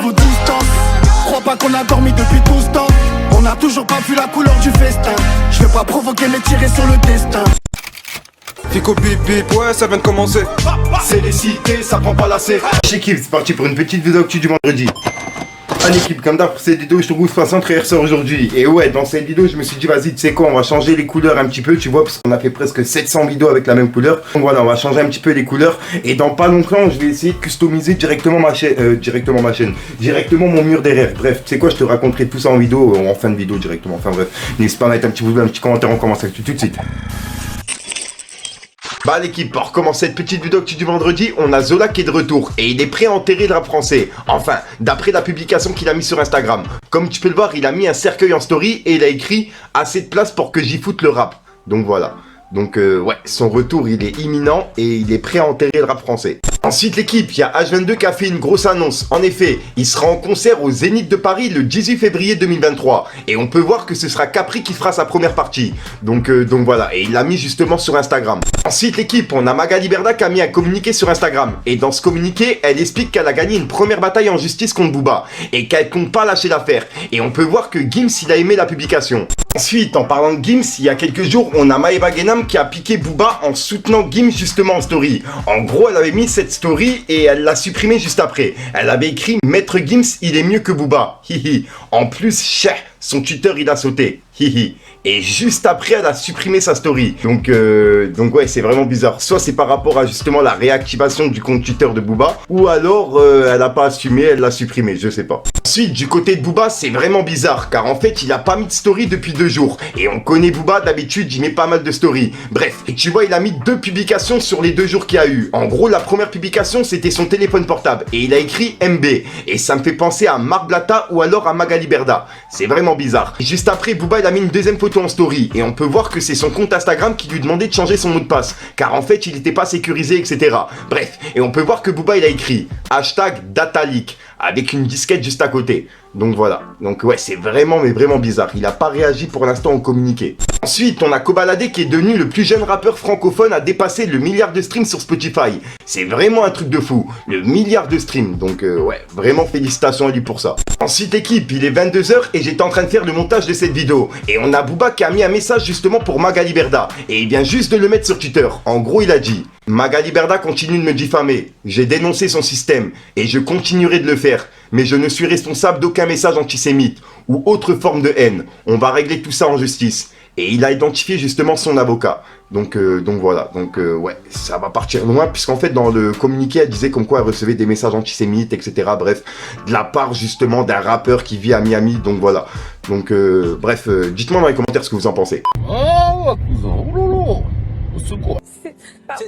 vos distances. Crois pas qu'on a dormi depuis tout ce temps. On n'a toujours pas vu la couleur du festin. Je vais pas provoquer mais tirer sur le destin. Fico bip bip, ouais ça vient de commencer. C'est les cités, ça prend pas la serre. Chez Kip, c'est parti pour une petite vidéo actu du vendredi. Allez Kip, comme d'hab pour cette vidéo, je te trouve 63 ressort aujourd'hui. Et ouais, dans cette vidéo, je me suis dit, vas-y, tu sais quoi, on va changer les couleurs un petit peu, tu vois, parce qu'on a fait presque 700 vidéos avec la même couleur. Donc voilà, on va changer un petit peu les couleurs. Et dans pas longtemps, je vais essayer de customiser directement ma chaîne, directement mon mur des rêves. Bref, tu sais quoi, je te raconterai tout ça en vidéo, en fin de vidéo directement. Enfin bref, n'hésite pas à mettre un petit pouce bleu, un petit commentaire, on commence avec tout de suite. Bah l'équipe, pour commencer cette petite vidéo actu du vendredi, on a Zola qui est de retour et il est prêt à enterrer le rap français. Enfin, d'après la publication qu'il a mis sur Instagram. Comme tu peux le voir, il a mis un cercueil en story et il a écrit « Assez de place pour que j'y foute le rap ». Donc voilà. Donc ouais, son retour il est imminent et il est prêt à enterrer le rap français. Ensuite l'équipe, il y a H22 qui a fait une grosse annonce. En effet, il sera en concert au Zénith de Paris le 18 février 2023. Et on peut voir que ce sera Capri qui fera sa première partie. Donc voilà, et il l'a mis justement sur Instagram. Ensuite l'équipe, on a Magali Berda qui a mis un communiqué sur Instagram. Et dans ce communiqué, elle explique qu'elle a gagné une première bataille en justice contre Booba. Et qu'elle compte pas lâcher l'affaire. Et on peut voir que Gims il a aimé la publication. Ensuite, en parlant de Gims, il y a quelques jours, on a Maëva Guénam qui a piqué Booba en soutenant Gims justement en story. En gros, elle avait mis cette story et elle l'a supprimée juste après. Elle avait écrit « Maître Gims, il est mieux que Booba. » Hihi. En plus, son Twitter il a sauté. Hihi. Et juste après, elle a supprimé sa story. Donc ouais, c'est vraiment bizarre. Soit c'est par rapport à justement la réactivation du compte Twitter de Booba, ou alors elle a pas assumé, elle l'a supprimé, je sais pas. Ensuite, du côté de Booba, c'est vraiment bizarre, car en fait, il a pas mis de story depuis 2 jours. Et on connaît Booba, d'habitude, il met pas mal de stories. Bref, et tu vois, il a mis 2 publications sur les 2 jours qu'il y a eu. En gros, la première publication, c'était son téléphone portable. Et il a écrit MB. Et ça me fait penser à Marc Blatta ou alors à Magali Berda. C'est vraiment bizarre. Et juste après, Booba, il a mis une deuxième photo en story. Et on peut voir que c'est son compte Instagram qui lui demandait de changer son mot de passe. Car en fait, il n'était pas sécurisé, etc. Bref, et on peut voir que Booba, il a écrit #dataleak avec une disquette juste à côté. Donc voilà. Donc ouais, c'est vraiment, mais vraiment bizarre. Il a pas réagi pour l'instant au communiqué. Ensuite, on a Kobalade qui est devenu le plus jeune rappeur francophone à dépasser le milliard de streams sur Spotify. C'est vraiment un truc de fou. Le milliard de streams. Donc ouais, vraiment félicitations à lui pour ça. Ensuite équipe, il est 22h et j'étais en train de faire le montage de cette vidéo. Et on a Booba qui a mis un message justement pour Magali Berda. Et il vient juste de le mettre sur Twitter. En gros, il a dit: Magali Berda continue de me diffamer. J'ai dénoncé son système et je continuerai de le faire. Mais je ne suis responsable d'aucun message antisémite ou autre forme de haine. On va régler tout ça en justice. Et il a identifié justement son avocat. Donc voilà. Donc ouais, ça va partir loin puisqu'en fait dans le communiqué elle disait comme quoi elle recevait des messages antisémites, etc. Bref, de la part justement d'un rappeur qui vit à Miami. Donc voilà. Donc bref, dites-moi dans les commentaires ce que vous en pensez. Oh, cousin, oh au secours.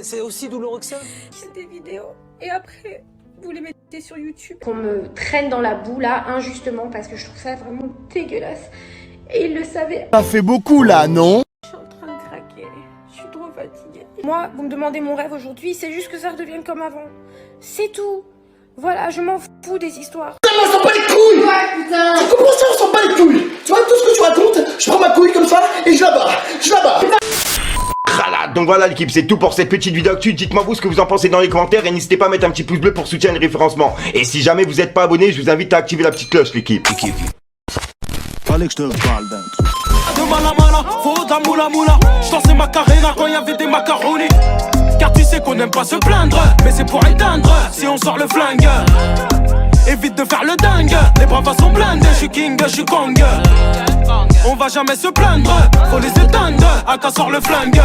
C'est aussi douloureux que ça. C'est des vidéos et après vous les mettez sur YouTube. Qu'on me traîne dans la boue là injustement parce que je trouve ça vraiment dégueulasse. Et il le savait. Ça fait beaucoup là, non? Je suis en train de craquer. Je suis trop fatiguée. Moi, vous me demandez mon rêve aujourd'hui, c'est juste que ça redevienne comme avant. C'est tout. Voilà, je m'en fous des histoires. Putain, on s'en bat les couilles! Ouais, putain! Tu comprends ça, on s'en bat les couilles! Tu vois, tout ce que tu racontes, je prends ma couille comme ça et je la bats! Voilà, donc voilà l'équipe, c'est tout pour cette petite vidéo actu. Dites-moi vous ce que vous en pensez dans les commentaires et n'hésitez pas à mettre un petit pouce bleu pour soutenir le référencement. Et si jamais vous n'êtes pas abonné, je vous invite à activer la petite cloche l'équipe. Fallait que je te parle d'un truc. De mala, faut de la moula. J'dansais ma carrière quand y'avait des macaronis. Car tu sais qu'on n'aime pas se plaindre, mais c'est pour éteindre si on sort le flingue. Évite de faire le dingue, les bravas sont blindés. Je suis king, je suis kong. On va jamais se plaindre, faut les éteindre, à quand sort le flingue.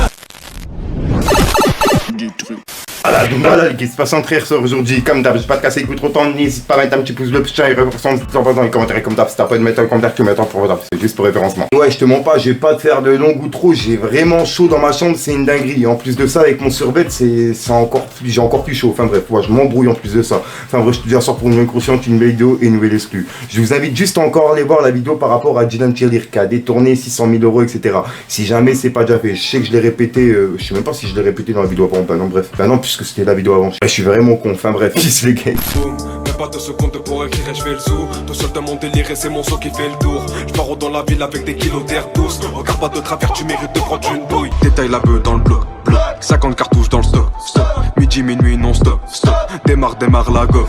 Voilà, donc voilà l'équipe, c'est pas sans très ressort aujourd'hui. Comme d'hab, j'ai pas de casser les coups trop temps, n'hésite pas à mettre un petit pouce bleu, putain, et référencement dans les commentaires. Et comme d'hab, si t'as pas de mettre un commentaire, tu mets un pour c'est juste pour référencement. Ouais, je te mens pas, je vais pas te faire de long ou trop, j'ai vraiment chaud dans ma chambre, c'est une dinguerie. En plus de ça, avec mon survêt, j'ai encore plus chaud. Enfin bref, ouais, je m'embrouille en plus de ça. Enfin bref, je te dis à soir pour une nouvelle consciente, une nouvelle vidéo et une nouvelle exclue. Je vous invite juste encore à aller voir la vidéo par rapport à Dylan Tirlir qui a détourné 600 000 €, etc. Si jamais c'est pas déjà fait, je sais que je l'ai répété, je sais même pas si je l'ai répété dans la vidéo avant, bah non, bref, bah non, puisque c'était la vidéo avant. Je suis vraiment con, enfin bref, peace les gars. Même pas 2 secondes pour écrire et je fais le zoo. Tout seul de mon délire et c'est mon son qui fait le tour. Je pars dans la ville avec des kilos d'air douce. Regarde pas de travers, tu mérites de prendre une douille. Détaille la beuh dans le bloc. 50 cartouches dans le stock. Midi, minuit, non stop. Démarre la go.